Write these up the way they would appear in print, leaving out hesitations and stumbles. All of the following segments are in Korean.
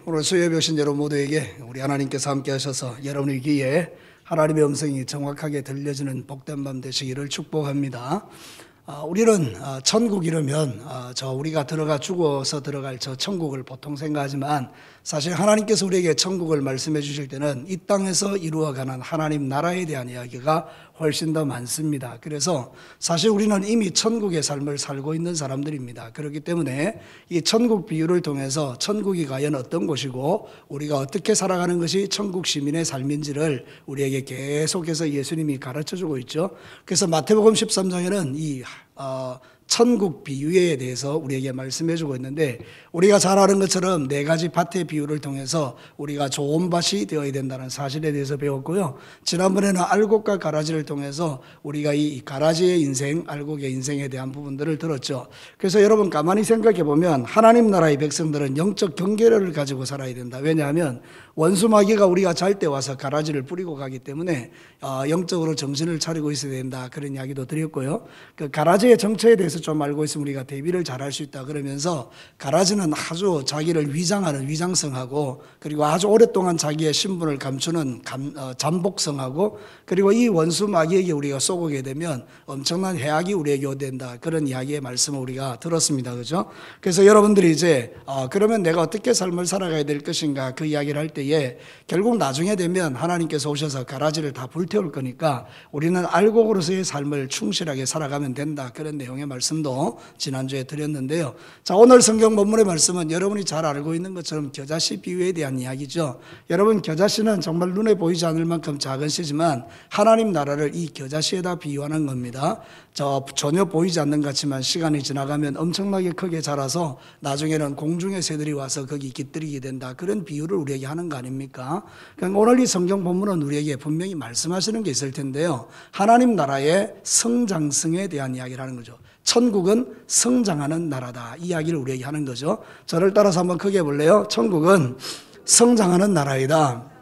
오늘 수요예배 오신 여러분 모두에게 우리 하나님께서 함께 하셔서 여러분의 귀에 하나님의 음성이 정확하게 들려지는 복된 밤 되시기를 축복합니다. 우리는 천국 이르면 우리가 들어가 죽어서 들어갈 저 천국을 보통 생각하지만 사실 하나님께서 우리에게 천국을 말씀해 주실 때는 이 땅에서 이루어가는 하나님 나라에 대한 이야기가 훨씬 더 많습니다. 그래서 사실 우리는 이미 천국의 삶을 살고 있는 사람들입니다. 그렇기 때문에 이 천국 비유를 통해서 천국이 과연 어떤 곳이고 우리가 어떻게 살아가는 것이 천국 시민의 삶인지를 우리에게 계속해서 예수님이 가르쳐주고 있죠. 그래서 마태복음 13장에는 이 천국 비유에 대해서 우리에게 말씀해 주고 있는데, 우리가 잘 아는 것처럼 네 가지 밭의 비유를 통해서 우리가 좋은 밭이 되어야 된다는 사실에 대해서 배웠고요. 지난번에는 알곡과 가라지를 통해서 우리가 이 가라지의 인생, 알곡의 인생에 대한 부분들을 들었죠. 그래서 여러분 가만히 생각해 보면 하나님 나라의 백성들은 영적 경계를 가지고 살아야 된다. 왜냐하면 원수 마귀가 우리가 잘 때 와서 가라지를 뿌리고 가기 때문에 영적으로 정신을 차리고 있어야 된다, 그런 이야기도 드렸고요. 그 가라지의 정체에 대해서 좀 알고 있으면 우리가 대비를 잘할 수 있다 그러면서, 가라지는 아주 자기를 위장하는 위장성하고, 그리고 아주 오랫동안 자기의 신분을 감추는 잠복성하고, 그리고 이 원수 마귀에게 우리가 쏘게 되면 엄청난 해악이 우리에게 오된다, 그런 이야기의 말씀을 우리가 들었습니다. 그죠? 그래서 여러분들이 이제 그러면 내가 어떻게 삶을 살아가야 될 것인가, 그 이야기를 할 때에 결국 나중에 되면 하나님께서 오셔서 가라지를 다 불태울 거니까 우리는 알곡으로서의 삶을 충실하게 살아가면 된다, 그런 내용의 말씀도 지난주에 드렸는데요. 자, 오늘 성경 본문의 말씀은 여러분이 잘 알고 있는 것처럼 겨자씨 비유에 대한 이야기죠. 여러분, 겨자씨는 정말 눈에 보이지 않을 만큼 작은 씨지만 하나님 나라를 이 겨자씨에다 비유하는 겁니다. 전혀 보이지 않는 것 같지만 시간이 지나가면 엄청나게 크게 자라서 나중에는 공중의 새들이 와서 거기 깃들이게 된다, 그런 비유를 우리에게 하는 거 아닙니까? 그러니까 오늘 이 성경 본문은 우리에게 분명히 말씀하시는 게 있을 텐데요, 하나님 나라의 성장성에 대한 이야기를 하는 거죠. 천국은 성장하는 나라다, 이 이야기를 우리에게 하는 거죠. 저를 따라서 한번 크게 해볼래요? 천국은 성장하는 나라이다.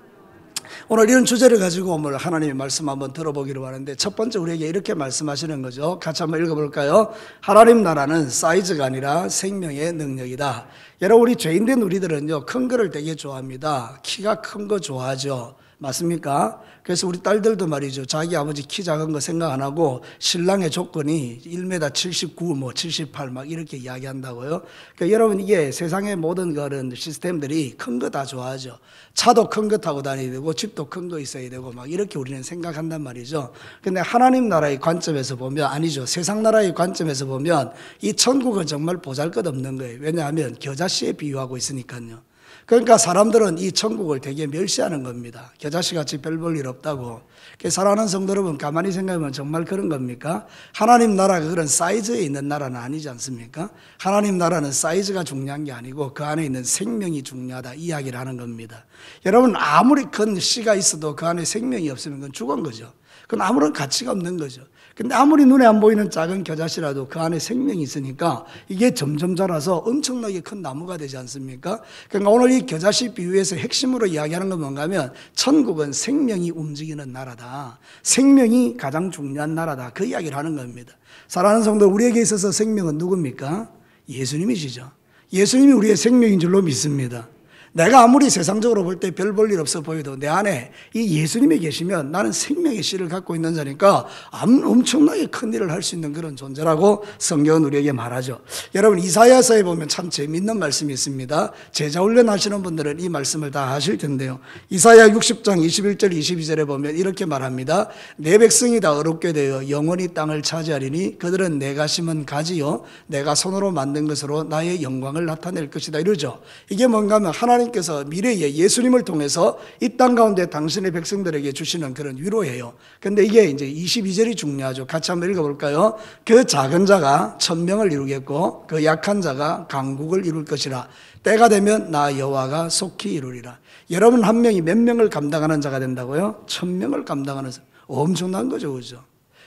오늘 이런 주제를 가지고 오늘 하나님의 말씀 한번 들어보기로 하는데, 첫 번째 우리에게 이렇게 말씀하시는 거죠. 같이 한번 읽어볼까요? 하나님 나라는 사이즈가 아니라 생명의 능력이다. 여러분, 우리 죄인된 우리들은요, 큰 거를 되게 좋아합니다. 키가 큰 거 좋아하죠. 맞습니까? 그래서 우리 딸들도 말이죠, 자기 아버지 키 작은 거 생각 안 하고 신랑의 조건이 1m 79, 78 막 이렇게 이야기한다고요. 그러니까 여러분, 이게 세상의 모든 그런 시스템들이 큰 거 다 좋아하죠. 차도 큰 거 타고 다녀야 되고 집도 큰 거 있어야 되고 막 이렇게 우리는 생각한단 말이죠. 근데 하나님 나라의 관점에서 보면, 아니죠, 세상 나라의 관점에서 보면 이 천국은 정말 보잘것없는 거예요. 왜냐하면 겨자씨에 비유하고 있으니까요. 그러니까 사람들은 이 천국을 되게 멸시하는 겁니다. 겨자씨같이 별 볼 일 없다고. 사랑하는 성도 여러분, 가만히 생각하면 정말 그런 겁니까? 하나님 나라가 그런 사이즈에 있는 나라는 아니지 않습니까? 하나님 나라는 사이즈가 중요한 게 아니고 그 안에 있는 생명이 중요하다, 이 이야기를 하는 겁니다. 여러분, 아무리 큰 씨가 있어도 그 안에 생명이 없으면 그건 죽은 거죠. 그건 아무런 가치가 없는 거죠. 근데 아무리 눈에 안 보이는 작은 겨자씨라도 그 안에 생명이 있으니까 이게 점점 자라서 엄청나게 큰 나무가 되지 않습니까? 그러니까 오늘 이 겨자씨 비유에서 핵심으로 이야기하는 건 뭔가 하면, 천국은 생명이 움직이는 나라다, 생명이 가장 중요한 나라다, 그 이야기를 하는 겁니다. 사랑하는 성도, 우리에게 있어서 생명은 누굽니까? 예수님이시죠. 예수님이 우리의 생명인 줄로 믿습니다. 내가 아무리 세상적으로 볼 때 별 볼 일 없어 보여도 내 안에 이 예수님이 계시면 나는 생명의 씨를 갖고 있는 자니까 엄청나게 큰 일을 할 수 있는 그런 존재라고 성경은 우리에게 말하죠. 여러분, 이사야서에 보면 참 재미있는 말씀이 있습니다. 제자 훈련 하시는 분들은 이 말씀을 다 아실 텐데요, 이사야 60장 21절 22절에 보면 이렇게 말합니다. 내 백성이 다 어렵게 되어 영원히 땅을 차지하리니 그들은 내가 심은 가지요 내가 손으로 만든 것으로 나의 영광을 나타낼 것이다, 이러죠. 이게 뭔가 하면 하나님께서 미래에 예수님을 통해서 이 땅 가운데 당신의 백성들에게 주시는 그런 위로예요. 근데 이게 이제 22절이 중요하죠. 같이 한번 읽어볼까요? 그 작은 자가 천명을 이루겠고 그 약한 자가 강국을 이룰 것이라. 때가 되면 나 여호와가 속히 이루리라. 여러분, 한 명이 몇 명을 감당하는 자가 된다고요? 1000명을 감당하는 자. 엄청난 거죠, 그죠?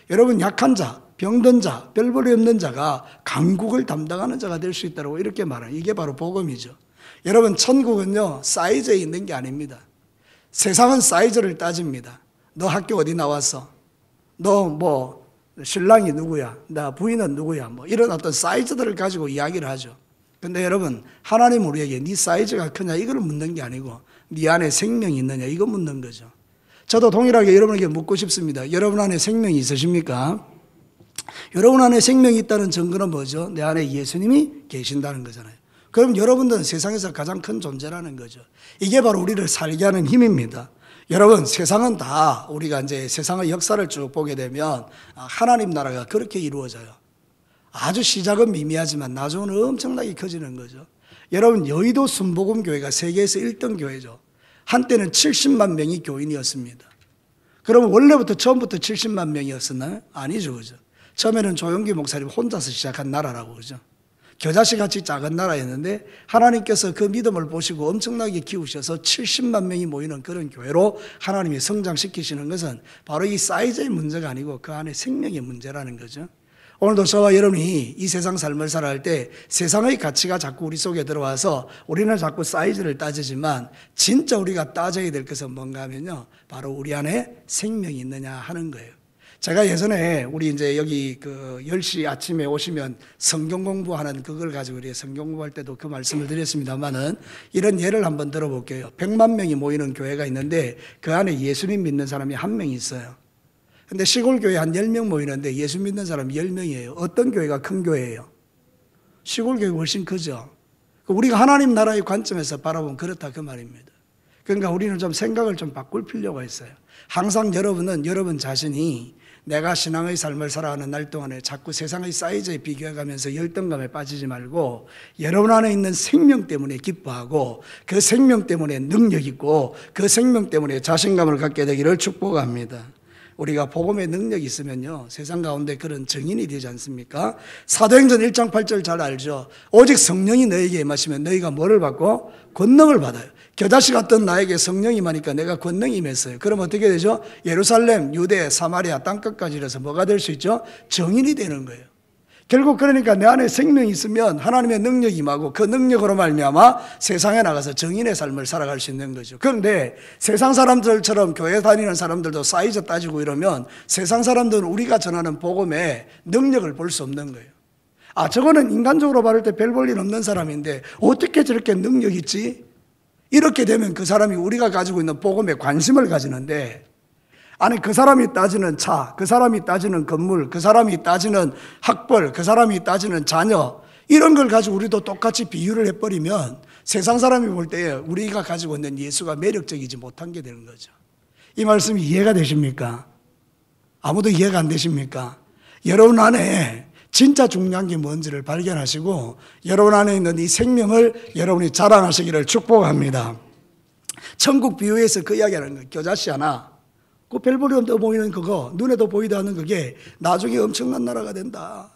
여러분, 약한 자, 병든 자, 별 볼이 없는 자가 강국을 담당하는 자가 될 수 있다고 이렇게 말해요. 이게 바로 복음이죠. 여러분, 천국은요, 사이즈에 있는 게 아닙니다. 세상은 사이즈를 따집니다. 너 학교 어디 나왔어? 너 신랑이 누구야? 나 부인은 누구야? 이런 어떤 사이즈들을 가지고 이야기를 하죠. 근데 여러분, 하나님 우리에게 네 사이즈가 크냐 이걸 묻는 게 아니고 네 안에 생명이 있느냐 이거 묻는 거죠. 저도 동일하게 여러분에게 묻고 싶습니다. 여러분 안에 생명이 있으십니까? 여러분 안에 생명이 있다는 증거는 뭐죠? 내 안에 예수님이 계신다는 거잖아요. 그럼 여러분들은 세상에서 가장 큰 존재라는 거죠. 이게 바로 우리를 살게 하는 힘입니다. 여러분, 세상은 다 우리가 이제 세상의 역사를 쭉 보게 되면 하나님 나라가 그렇게 이루어져요. 아주 시작은 미미하지만 나중은 엄청나게 커지는 거죠. 여러분, 여의도 순복음교회가 세계에서 1등 교회죠. 한때는 70만 명이 교인이었습니다. 그러면 원래부터 처음부터 70만 명이었었나요? 아니죠, 그죠? 처음에는 조용기 목사님 혼자서 시작한 나라라고 그러죠. 겨자씨같이 작은 나라였는데 하나님께서 그 믿음을 보시고 엄청나게 키우셔서 70만 명이 모이는 그런 교회로 하나님이 성장시키시는 것은 바로 이 사이즈의 문제가 아니고 그 안에 생명의 문제라는 거죠. 오늘도 저와 여러분이 이 세상 삶을 살아갈 때 세상의 가치가 자꾸 우리 속에 들어와서 우리는 자꾸 사이즈를 따지지만 진짜 우리가 따져야 될 것은 뭔가 하면요, 바로 우리 안에 생명이 있느냐 하는 거예요. 제가 예전에 우리 이제 여기 그 10시 아침에 오시면 성경 공부하는 그걸 가지고 우리 성경 공부할 때도 그 말씀을 드렸습니다만은 이런 예를 한번 들어볼게요. 100만 명이 모이는 교회가 있는데 그 안에 예수님 믿는 사람이 한 명 있어요. 근데 시골 교회 한 10명 모이는데 예수 믿는 사람이 10명이에요. 어떤 교회가 큰 교회예요? 시골 교회가 훨씬 크죠. 우리가 하나님 나라의 관점에서 바라보면 그렇다 그 말입니다. 그러니까 우리는 좀 생각을 좀 바꿀 필요가 있어요. 항상 여러분은 여러분 자신이 내가 신앙의 삶을 살아가는 날 동안에 자꾸 세상의 사이즈에 비교해가면서 열등감에 빠지지 말고 여러분 안에 있는 생명 때문에 기뻐하고 그 생명 때문에 능력 있고 그 생명 때문에 자신감을 갖게 되기를 축복합니다. 우리가 복음의 능력이 있으면요, 세상 가운데 그런 증인이 되지 않습니까? 사도행전 1장 8절 잘 알죠? 오직 성령이 너에게 임하시면 너희가 뭐를 받고? 권능을 받아요. 겨자씨 같던 나에게 성령이 임하니까 내가 권능이 임했어요. 그럼 어떻게 되죠? 예루살렘, 유대, 사마리아 땅끝까지 이래서 뭐가 될 수 있죠? 증인이 되는 거예요. 결국 그러니까 내 안에 생명이 있으면 하나님의 능력이 임하고 그 능력으로 말미암아 세상에 나가서 증인의 삶을 살아갈 수 있는 거죠. 그런데 세상 사람들처럼 교회 다니는 사람들도 사이즈 따지고 이러면 세상 사람들은 우리가 전하는 복음에 능력을 볼 수 없는 거예요. 아, 저거는 인간적으로 바를 때 별 볼 일 없는 사람인데 어떻게 저렇게 능력 있지? 이렇게 되면 그 사람이 우리가 가지고 있는 복음에 관심을 가지는데, 아니 그 사람이 따지는 차, 그 사람이 따지는 건물, 그 사람이 따지는 학벌, 그 사람이 따지는 자녀, 이런 걸 가지고 우리도 똑같이 비유를 해버리면 세상 사람이 볼 때 우리가 가지고 있는 예수가 매력적이지 못한 게 되는 거죠. 이 말씀이 이해가 되십니까? 아무도 이해가 안 되십니까? 여러분 안에 진짜 중요한 게 뭔지를 발견하시고 여러분 안에 있는 이 생명을 여러분이 자랑하시기를 축복합니다. 천국 비유에서 그 이야기하는 거예요. 겨자씨 하나, 그 별볼이 없어 보이는 그거, 눈에도 보이지 않는 그게 나중에 엄청난 나라가 된다.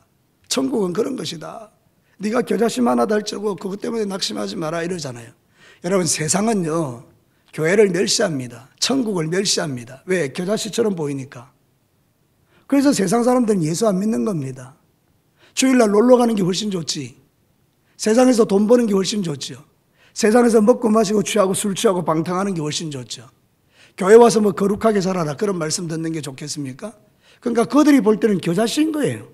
천국은 그런 것이다. 네가 겨자씨 하나 달자고 그것 때문에 낙심하지 마라 이러잖아요. 여러분, 세상은요 교회를 멸시합니다. 천국을 멸시합니다. 왜? 겨자씨처럼 보이니까. 그래서 세상 사람들은 예수 안 믿는 겁니다. 주일날 놀러 가는 게 훨씬 좋지. 세상에서 돈 버는 게 훨씬 좋죠. 세상에서 먹고 마시고 취하고 술 취하고 방탕하는 게 훨씬 좋죠. 교회 와서 뭐 거룩하게 살아라 그런 말씀 듣는 게 좋겠습니까? 그러니까 그들이 볼 때는 겨자씨인 거예요.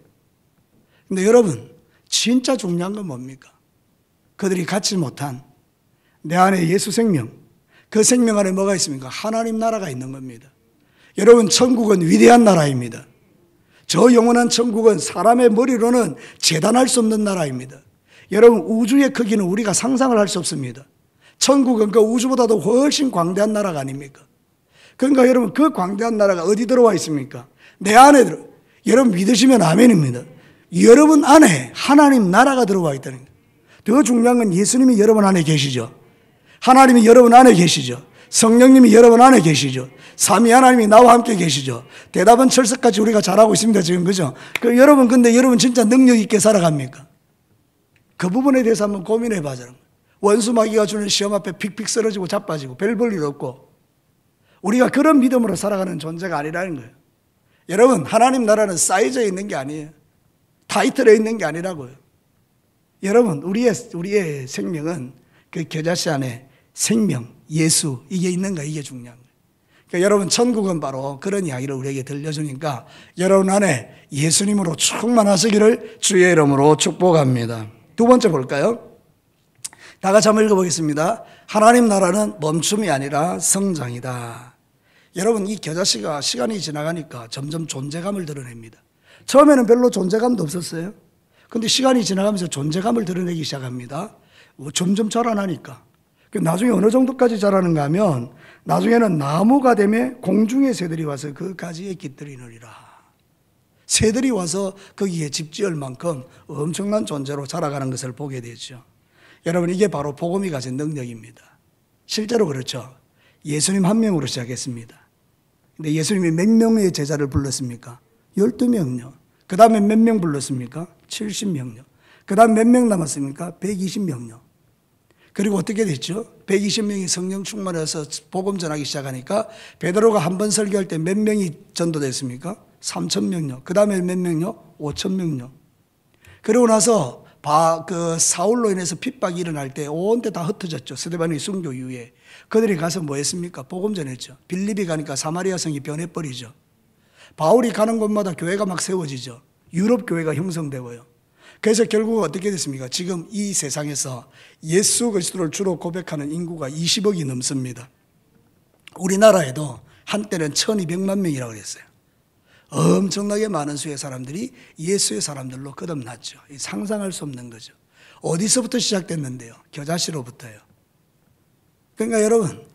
근데 여러분, 진짜 중요한 건 뭡니까? 그들이 갖지 못한 내 안에 예수 생명, 그 생명 안에 뭐가 있습니까? 하나님 나라가 있는 겁니다. 여러분, 천국은 위대한 나라입니다. 저 영원한 천국은 사람의 머리로는 재단할 수 없는 나라입니다. 여러분, 우주의 크기는 우리가 상상을 할 수 없습니다. 천국은 그 우주보다도 훨씬 광대한 나라가 아닙니까? 그러니까 여러분, 그 광대한 나라가 어디 들어와 있습니까? 내 안에 들어. 여러분 믿으시면 아멘입니다. 여러분 안에 하나님 나라가 들어와 있다는 거예요. 더 중요한 건 예수님이 여러분 안에 계시죠. 하나님이 여러분 안에 계시죠. 성령님이 여러분 안에 계시죠. 삼위 하나님이 나와 함께 계시죠. 대답은 철석같이 우리가 잘하고 있습니다 지금, 그죠? 여러분, 근데 여러분 진짜 능력 있게 살아갑니까? 그 부분에 대해서 한번 고민해 봐자는 거예요. 원수 마귀가 주는 시험 앞에 픽픽 쓰러지고 자빠지고 별 볼 일 없고 우리가 그런 믿음으로 살아가는 존재가 아니라는 거예요. 여러분, 하나님 나라는 사이즈에 있는 게 아니에요. 타이틀에 있는 게 아니라고요. 여러분, 우리의 생명은 그 겨자씨 안에 생명, 예수, 이게 있는 거, 이게 중요한 거예요. 그러니까 여러분, 천국은 바로 그런 이야기를 우리에게 들려주니까 여러분 안에 예수님으로 충만하시기를 주의 이름으로 축복합니다. 두 번째 볼까요? 다 같이 한번 읽어보겠습니다. 하나님 나라는 멈춤이 아니라 성장이다. 여러분, 이 겨자씨가 시간이 지나가니까 점점 존재감을 드러냅니다. 처음에는 별로 존재감도 없었어요. 근데 시간이 지나가면서 존재감을 드러내기 시작합니다. 점점 자라나니까. 나중에 어느 정도까지 자라는가 하면 나중에는 나무가 되며 공중의 새들이 와서 그 가지에 깃들이느니라. 새들이 와서 거기에 집 지을 만큼 엄청난 존재로 자라가는 것을 보게 되죠. 여러분, 이게 바로 복음이 가진 능력입니다. 실제로 그렇죠. 예수님 한 명으로 시작했습니다. 근데 예수님이 몇 명의 제자를 불렀습니까? 12명요. 그 다음에 몇 명 불렀습니까? 70명요. 그 다음 몇 명 남았습니까? 120명요. 그리고 어떻게 됐죠? 120명이 성령 충만해서 복음 전하기 시작하니까 베드로가 한 번 설교할 때 몇 명이 전도됐습니까? 3,000명요. 그 다음에 몇 명요? 5,000명요. 그러고 나서 사울로 인해서 핍박이 일어날 때 온 데 다 흩어졌죠. 스데반의 순교 이후에. 그들이 가서 뭐 했습니까? 복음 전했죠. 빌립이 가니까 사마리아 성이 변해버리죠. 바울이 가는 곳마다 교회가 막 세워지죠. 유럽 교회가 형성되고요. 그래서 결국 어떻게 됐습니까? 지금 이 세상에서 예수 그리스도를 주로 고백하는 인구가 20억이 넘습니다. 우리나라에도 한때는 1200만 명이라고 그랬어요. 엄청나게 많은 수의 사람들이 예수의 사람들로 거듭났죠. 상상할 수 없는 거죠. 어디서부터 시작됐는데요? 겨자씨로부터요. 그러니까 여러분,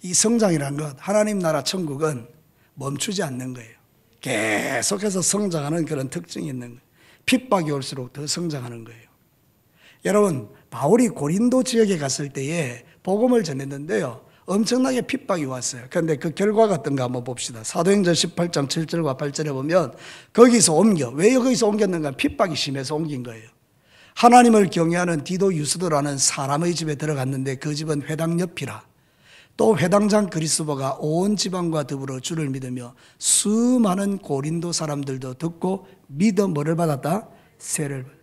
이 성장이라는 것, 하나님 나라 천국은 멈추지 않는 거예요. 계속해서 성장하는 그런 특징이 있는 거예요. 핍박이 올수록 더 성장하는 거예요. 여러분, 바울이 고린도 지역에 갔을 때에 복음을 전했는데요, 엄청나게 핍박이 왔어요. 그런데 그 결과가 어떤가 한번 봅시다. 사도행전 18장 7절과 8절에 보면 거기서 왜 거기서 옮겼는가? 핍박이 심해서 옮긴 거예요. 하나님을 경외하는 디도 유스도라는 사람의 집에 들어갔는데 그 집은 회당 옆이라. 또 회당장 그리스도가 온 지방과 더불어 주를 믿으며 수많은 고린도 사람들도 듣고 믿어 뭐를 받았다? 세를 받았다.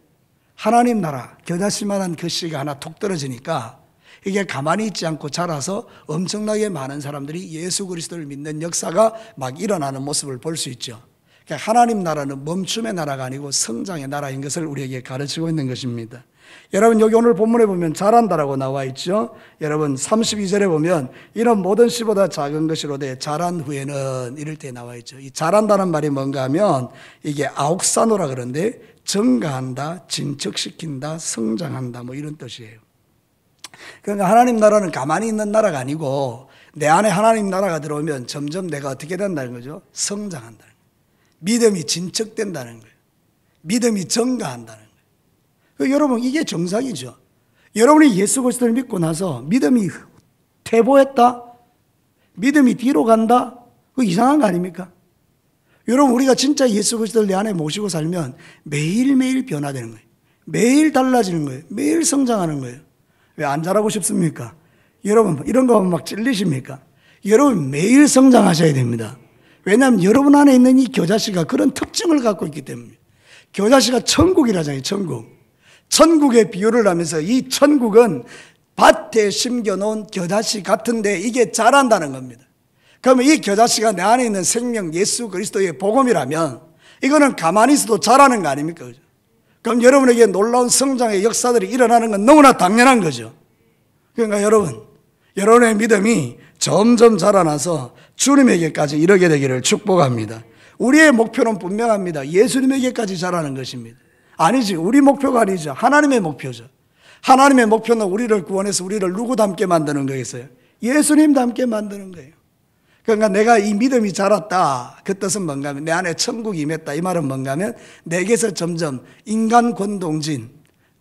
하나님 나라 겨자씨만한 그 씨가 하나 툭 떨어지니까 이게 가만히 있지 않고 자라서 엄청나게 많은 사람들이 예수 그리스도를 믿는 역사가 막 일어나는 모습을 볼 수 있죠. 그러니까 하나님 나라는 멈춤의 나라가 아니고 성장의 나라인 것을 우리에게 가르치고 있는 것입니다. 여러분, 여기 오늘 본문에 보면 자란다라고 나와 있죠. 여러분 32절에 보면 이런 모든 씨보다 작은 것이로되 자란 후에는 이럴 때 나와 있죠. 이 자란다는 말이 뭔가 하면 이게 아옥사노라 그러는데 증가한다, 진척시킨다, 성장한다 뭐 이런 뜻이에요. 그러니까 하나님 나라는 가만히 있는 나라가 아니고 내 안에 하나님 나라가 들어오면 점점 내가 어떻게 된다는 거죠? 성장한다는 거예요. 믿음이 진척된다는 거예요. 믿음이 증가한다는 거예요. 여러분, 이게 정상이죠. 여러분이 예수 그리스도를 믿고 나서 믿음이 퇴보했다? 믿음이 뒤로 간다? 그거 이상한 거 아닙니까? 여러분, 우리가 진짜 예수 그리스도를 내 안에 모시고 살면 매일매일 변화되는 거예요. 매일 달라지는 거예요. 매일 성장하는 거예요. 왜 안 자라고 싶습니까? 여러분, 이런 거 보면 막 찔리십니까? 여러분, 매일 성장하셔야 됩니다. 왜냐하면 여러분 안에 있는 이 겨자씨가 그런 특징을 갖고 있기 때문에. 겨자씨가 천국이라잖아요. 천국의 비유를 하면서 이 천국은 밭에 심겨놓은 겨자씨 같은데 이게 자란다는 겁니다. 그러면 이 겨자씨가 내 안에 있는 생명 예수 그리스도의 복음이라면 이거는 가만히 있어도 자라는 거 아닙니까? 그죠? 그럼 여러분에게 놀라운 성장의 역사들이 일어나는 건 너무나 당연한 거죠. 그러니까 여러분의 믿음이 점점 자라나서 주님에게까지 이르게 되기를 축복합니다. 우리의 목표는 분명합니다. 예수님에게까지 자라는 것입니다. 아니지, 우리 목표가 아니죠. 하나님의 목표죠. 하나님의 목표는 우리를 구원해서 우리를 누구 닮게 만드는 거겠어요? 예수님 닮게 만드는 거예요. 그러니까 내가 이 믿음이 자랐다, 그 뜻은 뭔가 하면 내 안에 천국이 임했다, 이 말은 뭔가 하면 내게서 점점 인간 권동진,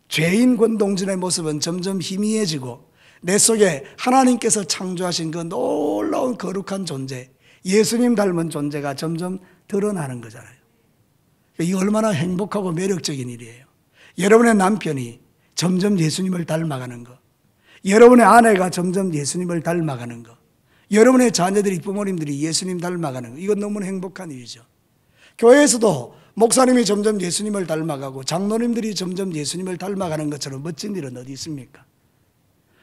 죄인 권동진의 모습은 점점 희미해지고 내 속에 하나님께서 창조하신 그 놀라운 거룩한 존재, 예수님 닮은 존재가 점점 드러나는 거잖아요. 이게 얼마나 행복하고 매력적인 일이에요. 여러분의 남편이 점점 예수님을 닮아가는 것, 여러분의 아내가 점점 예수님을 닮아가는 것, 여러분의 자녀들이, 부모님들이 예수님 닮아가는 것, 이건 너무나 행복한 일이죠. 교회에서도 목사님이 점점 예수님을 닮아가고 장로님들이 점점 예수님을 닮아가는 것처럼 멋진 일은 어디 있습니까?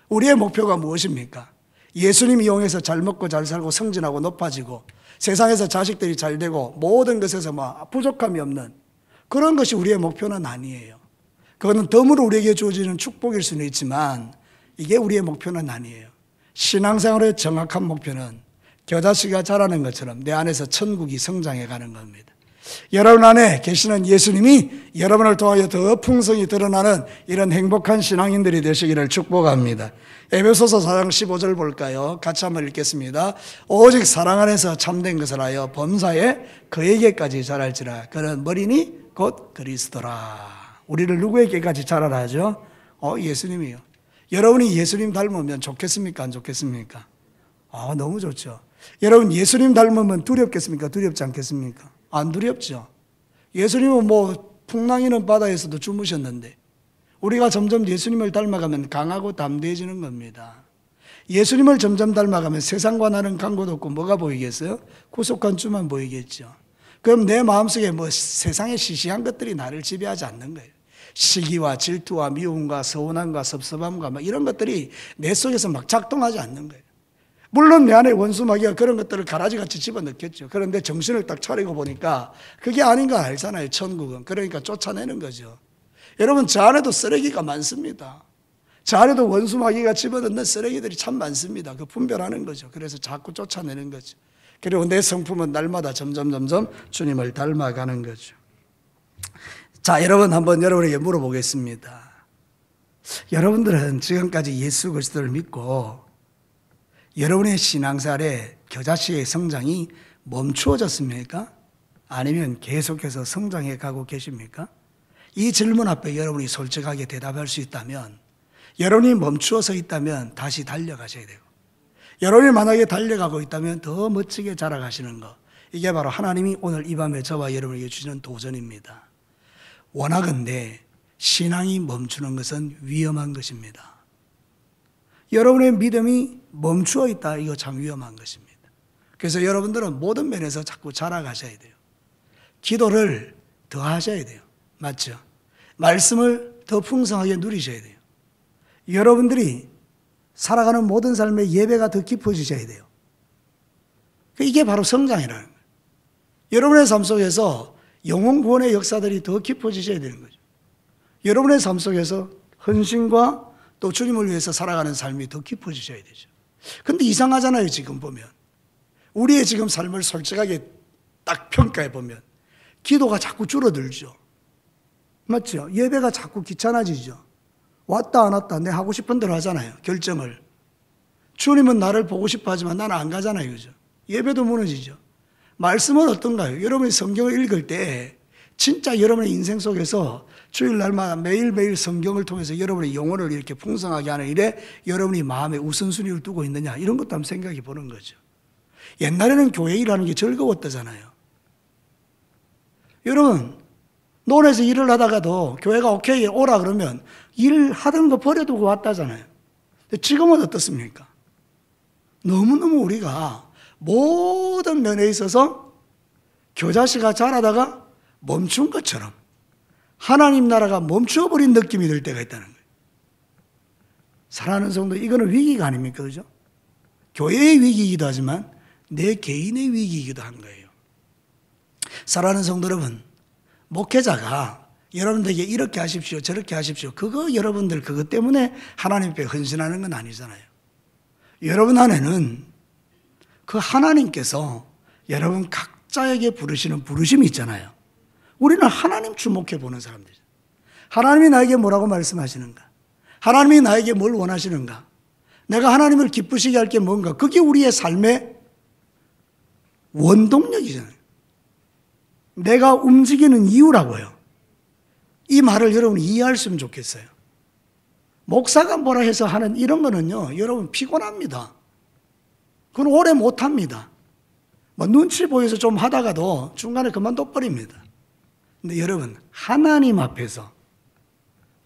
우리의 목표가 무엇입니까? 예수님 이용해서 잘 먹고 잘 살고 성진하고 높아지고 세상에서 자식들이 잘 되고 모든 것에서 부족함이 없는 그런 것이 우리의 목표는 아니에요. 그거는 덤으로 우리에게 주어지는 축복일 수는 있지만 이게 우리의 목표는 아니에요. 신앙생활의 정확한 목표는 겨자씨가 자라는 것처럼 내 안에서 천국이 성장해 가는 겁니다. 여러분 안에 계시는 예수님이 여러분을 통하여 더 풍성히 드러나는 이런 행복한 신앙인들이 되시기를 축복합니다. 에베소서 4장 15절 볼까요? 같이 한번 읽겠습니다. 오직 사랑 안에서 참된 것을 하여 범사에 그에게까지 자랄지라. 그는 머리니 곧 그리스도라. 우리를 누구에게까지 자라라 하죠? 예수님이요. 여러분이 예수님 닮으면 좋겠습니까? 안 좋겠습니까? 너무 좋죠. 여러분 예수님 닮으면 두렵겠습니까? 두렵지 않겠습니까? 안 두렵죠. 예수님은 풍랑이는 바다에서도 주무셨는데 우리가 점점 예수님을 닮아가면 강하고 담대해지는 겁니다. 예수님을 점점 닮아가면 세상과 나는 강고도 없고 뭐가 보이겠어요? 구속한 주만 보이겠죠. 그럼 내 마음속에 세상의 시시한 것들이 나를 지배하지 않는 거예요. 시기와 질투와 미움과 서운함과 섭섭함과 이런 것들이 내 속에서 막 작동하지 않는 거예요. 물론 내 안에 원수 마귀가 그런 것들을 가라지같이 집어넣겠죠. 그런데 정신을 딱 차리고 보니까 그게 아닌 거 알잖아요. 천국은. 그러니까 쫓아내는 거죠. 여러분 저 안에도 쓰레기가 많습니다. 저 안에도 원수 마귀가 집어넣는 쓰레기들이 참 많습니다. 그 분별하는 거죠. 그래서 자꾸 쫓아내는 거죠. 그리고 내 성품은 날마다 점점 주님을 닮아가는 거죠. 자, 여러분 한번 여러분에게 물어보겠습니다. 여러분들은 지금까지 예수 그리스도를 믿고 여러분의 신앙생활에 겨자씨의 성장이 멈추어졌습니까? 아니면 계속해서 성장해 가고 계십니까? 이 질문 앞에 여러분이 솔직하게 대답할 수 있다면, 여러분이 멈추어서 있다면 다시 달려가셔야 되고, 여러분이 만약에 달려가고 있다면 더 멋지게 자라가시는 것, 이게 바로 하나님이 오늘 이 밤에 저와 여러분에게 주시는 도전입니다. 원하건대 신앙이 멈추는 것은 위험한 것입니다. 여러분의 믿음이 멈추어 있다, 이거 참 위험한 것입니다. 그래서 여러분들은 모든 면에서 자꾸 자라가셔야 돼요. 기도를 더 하셔야 돼요. 맞죠? 말씀을 더 풍성하게 누리셔야 돼요. 여러분들이 살아가는 모든 삶의 예배가 더 깊어지셔야 돼요. 이게 바로 성장이라는 거예요. 여러분의 삶 속에서 영혼 구원의 역사들이 더 깊어지셔야 되는 거죠. 여러분의 삶 속에서 헌신과 또 주님을 위해서 살아가는 삶이 더 깊어지셔야 되죠. 근데 이상하잖아요. 지금 보면 우리의 지금 삶을 솔직하게 딱 평가해 보면 기도가 자꾸 줄어들죠. 맞죠? 예배가 자꾸 귀찮아지죠. 왔다 안 왔다 내 하고 싶은 대로 하잖아요. 결정을. 주님은 나를 보고 싶어 하지만 나는 안 가잖아요. 그죠? 예배도 무너지죠. 말씀은 어떤가요? 여러분이 성경을 읽을 때 진짜 여러분의 인생 속에서 주일날마다 매일매일 성경을 통해서 여러분의 영혼을 이렇게 풍성하게 하는 일에 여러분이 마음에 우선순위를 두고 있느냐, 이런 것도 한번 생각해 보는 거죠. 옛날에는 교회 일하는 게 즐거웠다잖아요. 여러분 논에서 일을 하다가도 교회가 오케이 오라 그러면 일하던 거 버려두고 왔다잖아요. 근데 지금은 어떻습니까? 너무너무 우리가 모든 면에 있어서 겨자씨가 자라다가 멈춘 것처럼 하나님 나라가 멈춰버린 느낌이 들 때가 있다는 거예요. 사랑하는 성도, 이거는 위기가 아닙니까? 그죠? 교회의 위기이기도 하지만 내 개인의 위기이기도 한 거예요. 사랑하는 성도 여러분, 목회자가 여러분들에게 이렇게 하십시오, 저렇게 하십시오, 그거 여러분들 그것 때문에 하나님 앞에 헌신하는 건 아니잖아요. 여러분 안에는 그 하나님께서 여러분 각자에게 부르시는 부르심이 있잖아요. 우리는 하나님 주목해 보는 사람들이죠. 하나님이 나에게 뭐라고 말씀하시는가? 하나님이 나에게 뭘 원하시는가? 내가 하나님을 기쁘시게 할 게 뭔가? 그게 우리의 삶의 원동력이잖아요. 내가 움직이는 이유라고요. 이 말을 여러분이 이해하셨으면 좋겠어요. 목사가 뭐라 해서 하는 이런 거는요, 여러분 피곤합니다. 그건 오래 못합니다. 눈치 보여서 좀 하다가도 중간에 그만둬 버립니다. 근데 여러분, 하나님 앞에서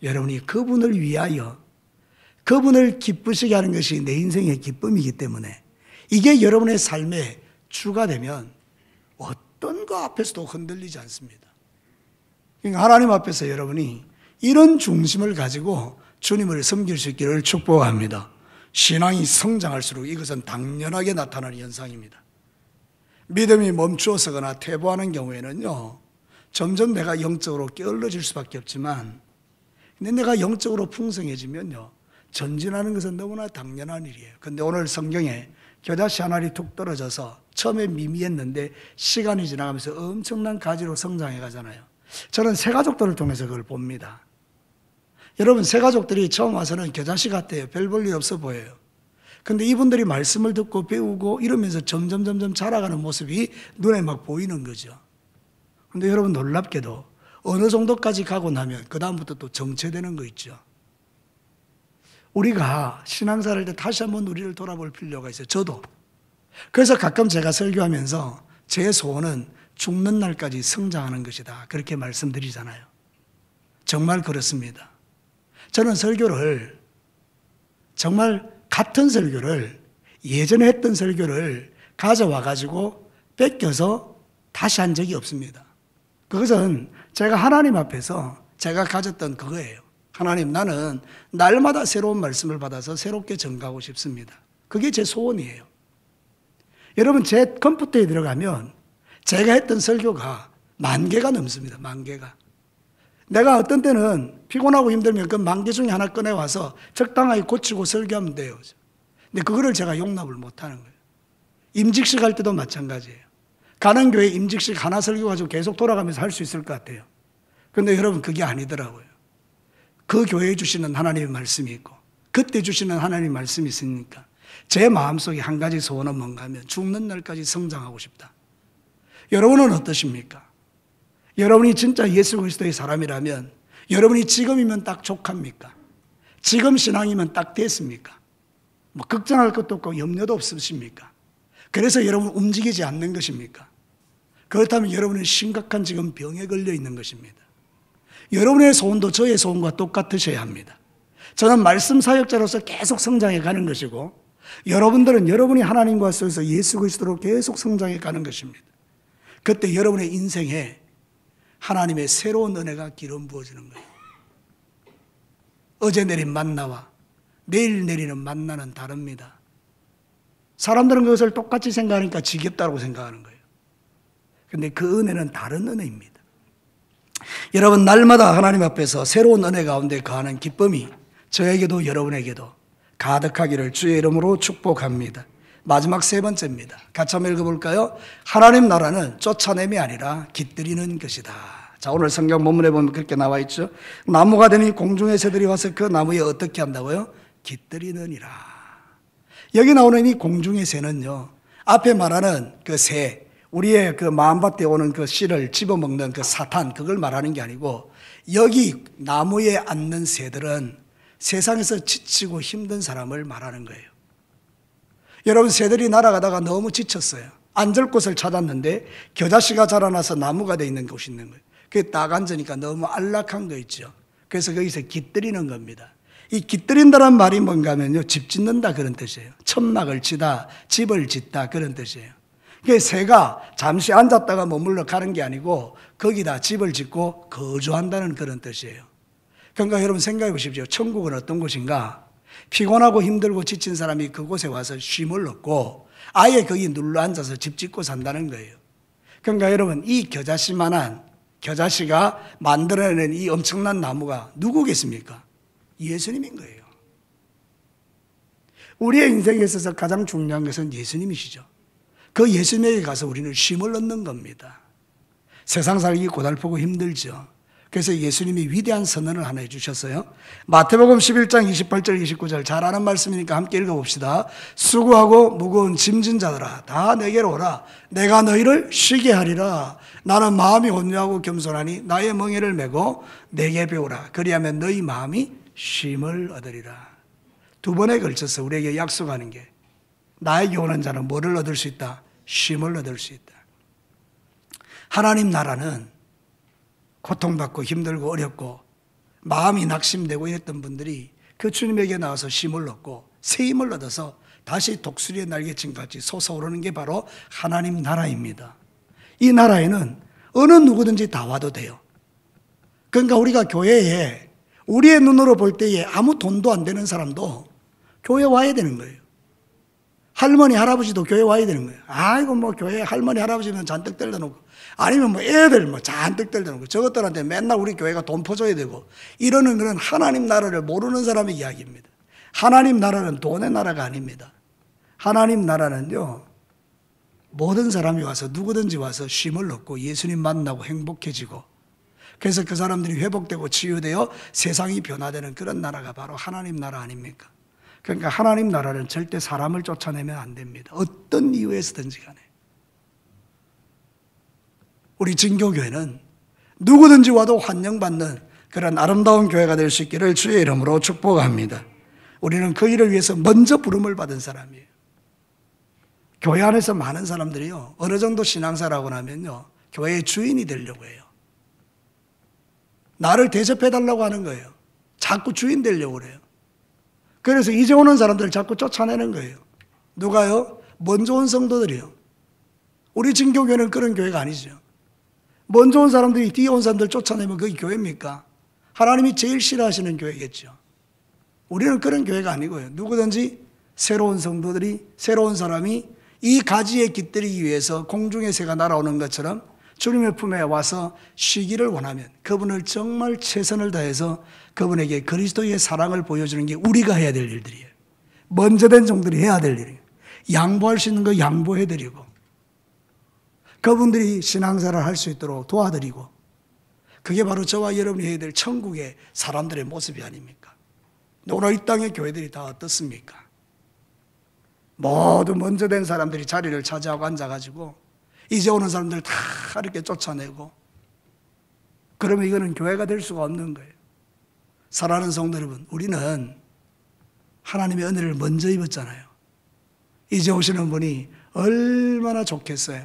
여러분이 그분을 위하여 그분을 기쁘시게 하는 것이 내 인생의 기쁨이기 때문에 이게 여러분의 삶의 주가 되면 어떤 거 앞에서도 흔들리지 않습니다. 그러니까 하나님 앞에서 여러분이 이런 중심을 가지고 주님을 섬길 수 있기를 축복합니다. 신앙이 성장할수록 이것은 당연하게 나타나는 현상입니다. 믿음이 멈추어서거나 퇴보하는 경우에는요, 점점 내가 영적으로 게을러질 수밖에 없지만, 근데 내가 영적으로 풍성해지면요, 전진하는 것은 너무나 당연한 일이에요. 근데 오늘 성경에 겨자씨 한 알이 툭 떨어져서 처음에 미미했는데 시간이 지나가면서 엄청난 가지로 성장해 가잖아요. 저는 새 가족들을 통해서 그걸 봅니다. 여러분, 새 가족들이 처음 와서는 겨자씨 같아요. 별 볼 일 없어 보여요. 근데 이분들이 말씀을 듣고 배우고 이러면서 점점 자라가는 모습이 눈에 막 보이는 거죠. 근데 여러분, 놀랍게도 어느 정도까지 가고 나면 그 다음부터 또 정체되는 거 있죠. 우리가 신앙생활 할 때 다시 한번 우리를 돌아볼 필요가 있어요. 저도. 그래서 가끔 제가 설교하면서 제 소원은 죽는 날까지 성장하는 것이다, 그렇게 말씀드리잖아요. 정말 그렇습니다. 저는 설교를, 정말 같은 설교를, 예전에 했던 설교를 가져와 가지고 뺏겨서 다시 한 적이 없습니다. 그것은 제가 하나님 앞에서 제가 가졌던 그거예요. 하나님, 나는 날마다 새로운 말씀을 받아서 새롭게 전가하고 싶습니다. 그게 제 소원이에요. 여러분, 제 컴퓨터에 들어가면 제가 했던 설교가 10,000개가 넘습니다. 10,000개가. 내가 어떤 때는 피곤하고 힘들면 그 10,000개 중에 하나 꺼내와서 적당하게 고치고 설교하면 돼요. 근데 그거를 제가 용납을 못하는 거예요. 임직식 할 때도 마찬가지예요. 가는 교회 임직식 하나 설교 가지고 계속 돌아가면서 할 수 있을 것 같아요. 그런데 여러분, 그게 아니더라고요. 그 교회에 주시는 하나님의 말씀이 있고 그때 주시는 하나님의 말씀이 있으니까 제 마음속에 한 가지 소원은 뭔가 하면 죽는 날까지 성장하고 싶다. 여러분은 어떠십니까? 여러분이 진짜 예수 그리스도의 사람이라면 여러분이 지금이면 딱 족합니까? 지금 신앙이면 딱 됐습니까? 뭐 걱정할 것도 없고 염려도 없으십니까? 그래서 여러분 움직이지 않는 것입니까? 그렇다면 여러분은 심각한 지금 병에 걸려 있는 것입니다. 여러분의 소원도 저의 소원과 똑같으셔야 합니다. 저는 말씀 사역자로서 계속 성장해 가는 것이고 여러분들은 여러분이 하나님과 싸워서 예수 그리스도로 계속 성장해 가는 것입니다. 그때 여러분의 인생에 하나님의 새로운 은혜가 기름 부어지는 거예요. 어제 내린 만나와 내일 내리는 만나는 다릅니다. 사람들은 그것을 똑같이 생각하니까 지겹다고 생각하는 거예요. 그런데 그 은혜는 다른 은혜입니다. 여러분, 날마다 하나님 앞에서 새로운 은혜 가운데 거하는 기쁨이 저에게도 여러분에게도 가득하기를 주의 이름으로 축복합니다. 마지막 세 번째입니다. 같이 한번 읽어볼까요? 하나님 나라는 쫓아냄이 아니라 깃들이는 것이다. 자, 오늘 성경 본문에 보면 그렇게 나와 있죠. 나무가 되니 공중의 새들이 와서 그 나무에 어떻게 한다고요? 깃들이느니라. 여기 나오는 이 공중의 새는요, 앞에 말하는 그 새, 우리의 그 마음밭에 오는 그 씨를 집어먹는 그 사탄, 그걸 말하는 게 아니고 여기 나무에 앉는 새들은 세상에서 지치고 힘든 사람을 말하는 거예요. 여러분, 새들이 날아가다가 너무 지쳤어요. 앉을 곳을 찾았는데 겨자씨가 자라나서 나무가 돼 있는 곳이 있는 거예요. 그게 딱 앉으니까 너무 안락한 거 있죠. 그래서 거기서 깃들이는 겁니다. 이 깃들인다란 말이 뭔가 하면요, 집 짓는다 그런 뜻이에요. 천막을 치다, 집을 짓다 그런 뜻이에요. 그 새가 잠시 앉았다가 머물러 가는 게 아니고 거기다 집을 짓고 거주한다는 그런 뜻이에요. 그러니까 여러분 생각해 보십시오. 천국은 어떤 곳인가? 피곤하고 힘들고 지친 사람이 그곳에 와서 쉼을 얻고 아예 거기 눌러 앉아서 집 짓고 산다는 거예요. 그러니까 여러분, 이 겨자씨만한, 겨자씨가 만들어낸 이 엄청난 나무가 누구겠습니까? 예수님인 거예요. 우리의 인생에 있어서 가장 중요한 것은 예수님이시죠. 그 예수님에게 가서 우리는 쉼을 얻는 겁니다. 세상 살기 고달프고 힘들죠. 그래서 예수님이 위대한 선언을 하나 해주셨어요. 마태복음 11장 28절 29절 잘 아는 말씀이니까 함께 읽어봅시다. 수고하고 무거운 짐진 자들아 다 내게로 오라. 내가 너희를 쉬게 하리라. 나는 마음이 온유하고 겸손하니 나의 멍에를 메고 내게 배우라. 그리하면 너희 마음이 쉼을 얻으리라. 두 번에 걸쳐서 우리에게 약속하는 게, 나에게 오는 자는 뭐를 얻을 수 있다? 쉼을 얻을 수 있다. 하나님 나라는 고통받고 힘들고 어렵고 마음이 낙심되고 이랬던 분들이 그 주님에게 나와서 쉼을 얻고 새 힘을 얻어서 다시 독수리의 날개친 같이 솟아오르는 게 바로 하나님 나라입니다. 이 나라에는 어느 누구든지 다 와도 돼요. 그러니까 우리가 교회에 우리의 눈으로 볼 때에 아무 돈도 안 되는 사람도 교회 와야 되는 거예요. 할머니 할아버지도 교회 와야 되는 거예요. 아이고 뭐 교회 할머니 할아버지는 잔뜩 때려놓고 아니면 뭐 애들 뭐 잔뜩 때려놓고 저것들한테 맨날 우리 교회가 돈 퍼줘야 되고 이러는 그런 하나님 나라를 모르는 사람의 이야기입니다. 하나님 나라는 돈의 나라가 아닙니다. 하나님 나라는요, 모든 사람이 와서 누구든지 와서 쉼을 얻고 예수님 만나고 행복해지고, 그래서 그 사람들이 회복되고 치유되어 세상이 변화되는 그런 나라가 바로 하나님 나라 아닙니까? 그러니까 하나님 나라는 절대 사람을 쫓아내면 안 됩니다. 어떤 이유에서든지 간에. 우리 진교교회는 누구든지 와도 환영받는 그런 아름다운 교회가 될 수 있기를 주의 이름으로 축복합니다. 우리는 그 일을 위해서 먼저 부름을 받은 사람이에요. 교회 안에서 많은 사람들이요, 어느 정도 신앙사라고 나면요, 교회의 주인이 되려고 해요. 나를 대접해달라고 하는 거예요. 자꾸 주인 되려고 그래요. 그래서 이제 오는 사람들을 자꾸 쫓아내는 거예요. 누가요? 먼저 온 성도들이요. 우리 진교교회는 그런 교회가 아니죠. 먼저 온 사람들이 뒤에 온 사람들 쫓아내면 그게 교회입니까? 하나님이 제일 싫어하시는 교회겠죠. 우리는 그런 교회가 아니고요. 누구든지 새로운 성도들이, 새로운 사람이 이 가지에 깃들이기 위해서 공중의 새가 날아오는 것처럼 주님의 품에 와서 쉬기를 원하면 그분을 정말 최선을 다해서 그분에게 그리스도의 사랑을 보여주는 게 우리가 해야 될 일들이에요. 먼저 된 종들이 해야 될 일이에요. 양보할 수 있는 거 양보해드리고, 그분들이 신앙생활을 할 수 있도록 도와드리고, 그게 바로 저와 여러분이 해야 될 천국의 사람들의 모습이 아닙니까? 오늘 이 땅의 교회들이 다 어떻습니까? 모두 먼저 된 사람들이 자리를 차지하고 앉아가지고 이제 오는 사람들 다 이렇게 쫓아내고, 그러면 이거는 교회가 될 수가 없는 거예요. 사랑하는 성도 여러분, 우리는 하나님의 은혜를 먼저 입었잖아요. 이제 오시는 분이 얼마나 좋겠어요.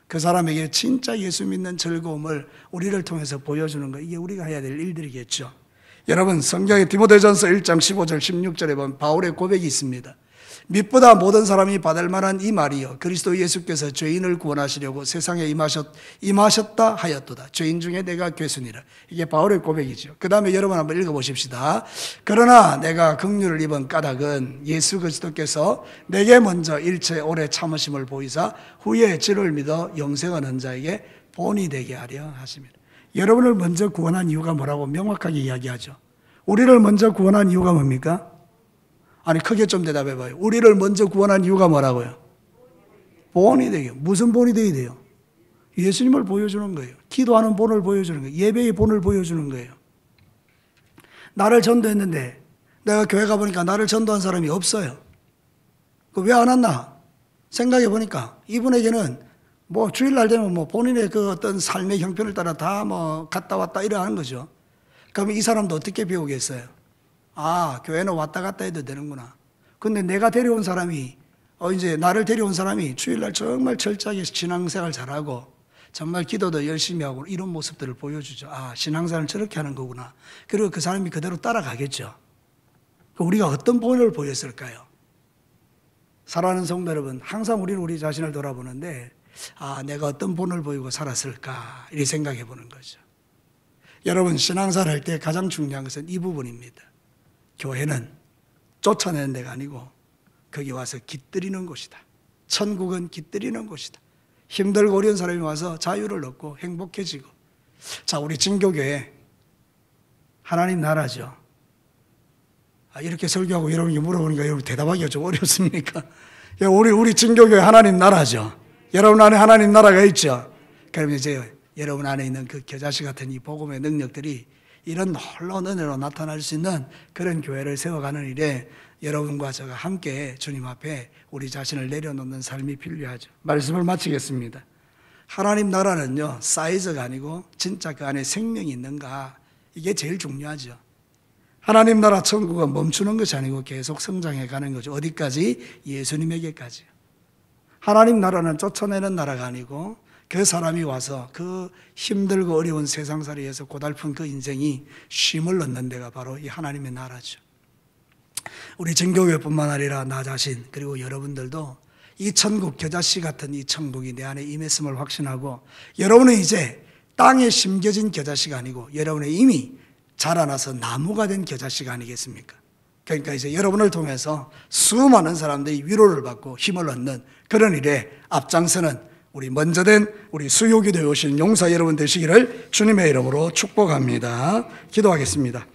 그 사람에게 진짜 예수 믿는 즐거움을 우리를 통해서 보여주는 거, 이게 우리가 해야 될 일들이겠죠. 여러분, 성경의 디모데전서 1장 15절 16절에 보면 바울의 고백이 있습니다. 믿보다 모든 사람이 받을 만한 이 말이요, 그리스도 예수께서 죄인을 구원하시려고 세상에 임하셨다 하였도다. 죄인 중에 내가 괴순이라. 이게 바울의 고백이죠. 그 다음에 여러분 한번 읽어보십시다. 그러나 내가 긍휼을 입은 까닭은 예수 그리스도께서 내게 먼저 일체 오래 참으심을 보이사 후에 주를 믿어 영생 얻는 자에게 본이 되게 하려 하십니다. 여러분을 먼저 구원한 이유가 뭐라고 명확하게 이야기하죠. 우리를 먼저 구원한 이유가 뭡니까? 아니, 크게 좀 대답해 봐요. 우리를 먼저 구원한 이유가 뭐라고요? 본이 되게. 무슨 본이 되어야 돼요? 예수님을 보여주는 거예요. 기도하는 본을 보여주는 거예요. 예배의 본을 보여주는 거예요. 나를 전도했는데 내가 교회 가보니까 나를 전도한 사람이 없어요. 왜 안 왔나? 생각해 보니까 이분에게는 뭐 주일날 되면 뭐 본인의 그 어떤 삶의 형편을 따라 다 뭐 갔다 왔다 이래 하는 거죠. 그러면 이 사람도 어떻게 배우겠어요? 아, 교회는 왔다 갔다 해도 되는구나. 근데 내가 데려온 사람이, 이제 나를 데려온 사람이 주일날 정말 철저하게 신앙생활 잘하고 정말 기도도 열심히 하고 이런 모습들을 보여주죠. 아, 신앙생활을 저렇게 하는 거구나. 그리고 그 사람이 그대로 따라가겠죠. 우리가 어떤 본을 보였을까요? 사랑하는 성도 여러분, 항상 우리는 우리 자신을 돌아보는데, 아, 내가 어떤 본을 보이고 살았을까? 이렇게 생각해 보는 거죠. 여러분, 신앙생활 할 때 가장 중요한 것은 이 부분입니다. 교회는 쫓아내는 데가 아니고 거기 와서 깃들이는 곳이다. 천국은 깃들이는 곳이다. 힘들고 어려운 사람이 와서 자유를 얻고 행복해지고. 자, 우리 진교교회 하나님 나라죠. 이렇게 설교하고 여러분이 물어보니까 여러분 대답하기가 좀 어렵습니까? 우리 진교교회 하나님 나라죠. 여러분 안에 하나님 나라가 있죠. 그럼 이제 여러분 안에 있는 그 겨자씨 같은 이 복음의 능력들이 이런 놀라운 은혜로 나타날 수 있는 그런 교회를 세워가는 일에 여러분과 제가 함께 주님 앞에 우리 자신을 내려놓는 삶이 필요하죠. 말씀을 마치겠습니다. 하나님 나라는요, 사이즈가 아니고 진짜 그 안에 생명이 있는가, 이게 제일 중요하죠. 하나님 나라 천국은 멈추는 것이 아니고 계속 성장해 가는 거죠. 어디까지? 예수님에게까지. 하나님 나라는 쫓아내는 나라가 아니고 그 사람이 와서 그 힘들고 어려운 세상살이에서 고달픈 그 인생이 쉼을 얻는 데가 바로 이 하나님의 나라죠. 우리 진교회뿐만 아니라 나 자신, 그리고 여러분들도 이 천국, 겨자씨 같은 이 천국이 내 안에 임했음을 확신하고, 여러분은 이제 땅에 심겨진 겨자씨가 아니고 여러분은 이미 자라나서 나무가 된 겨자씨가 아니겠습니까? 그러니까 이제 여러분을 통해서 수많은 사람들이 위로를 받고 힘을 얻는 그런 일에 앞장서는 우리 먼저 된 우리 수요기도에 오신 용사 여러분 되시기를 주님의 이름으로 축복합니다. 기도하겠습니다.